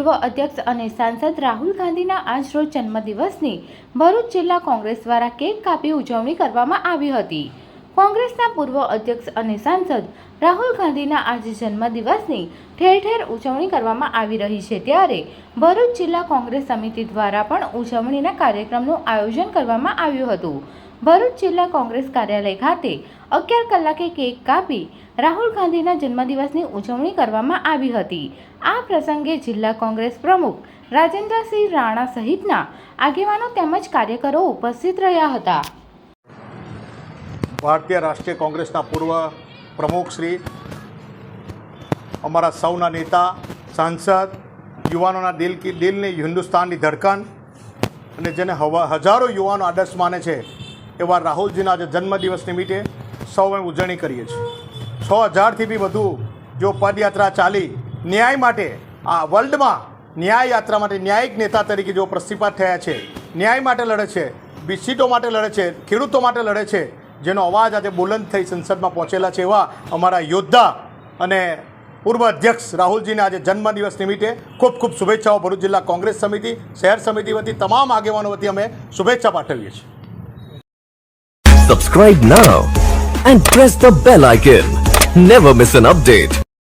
પૂર્વ અધ્યક્ષ અને સાંસદ રાહુલ ગાંધીના આજરોજ જન્મદિવસની ભરૂચ જિલ્લા કોંગ્રેસ દ્વારા કેક કાપી ઉજવણી કરવામાં આવી હતી। કોંગ્રેસના પૂર્વ અધ્યક્ષ અને સાંસદ રાહુલ ગાંધીના આજે જન્મદિવસની ઠેર ઠેર ઉજવણી કરવામાં આવી રહી છે, ત્યારે ભરૂચ જિલ્લા કોંગ્રેસ સમિતિ દ્વારા પણ ઉજવણીના કાર્યક્રમનું આયોજન કરવામાં આવ્યું હતું। ભરૂચ જિલ્લા કોંગ્રેસ કાર્યાલય ખાતે 11 કલાકે કેક કાપી રાહુલ ગાંધીના જન્મદિવસની ઉજવણી કરવામાં આવી હતી। આ પ્રસંગે જિલ્લા કોંગ્રેસ પ્રમુખ રાજેન્દ્રસિંહ રાણા સહિતના આગેવાનો તેમજ કાર્યકરો ઉપસ્થિત રહ્યા હતા। ભારતીય રાષ્ટ્રીય કોંગ્રેસના પૂર્વ પ્રમુખ શ્રી, અમારા સૌના નેતા, સાંસદ, યુવાનોના દિલની હિન્દુસ્તાનની ધડકન અને જેને હજારો યુવાનો આદર્શ માને છે એવા રાહુલજીના આજે જન્મદિવસ નિમિત્તે સૌએ ઉજવણી કરીએ છીએ। 6000થી બી વધુ જો પદયાત્રા ચાલી ન્યાય માટે આ વર્લ્ડમાં ન્યાય યાત્રા માટે ન્યાયિક નેતા તરીકે જો પ્રતિષ્ઠિત થયા છે, ન્યાય માટે લડે છે, સીટો માટે લડે છે, ખેડૂતો માટે લડે છે, જેનો અવાજ આજે બુલંદ થઈ સંસદમાં પહોંચેલા છે એવા અમારા યોદ્ધા અને પૂર્વ અધ્યક્ષ રાહુલજીને આજે જન્મદિવસ નિમિત્તે ખૂબ ખૂબ શુભેચ્છાઓ ભરૂચ જિલ્લા કોંગ્રેસ સમિતિ, શહેર સમિતિ વતી તમામ આગેવાનો વતી અમે શુભેચ્છા પાઠવીએ છીએ। Subscribe now and press the bell icon. Never miss an update.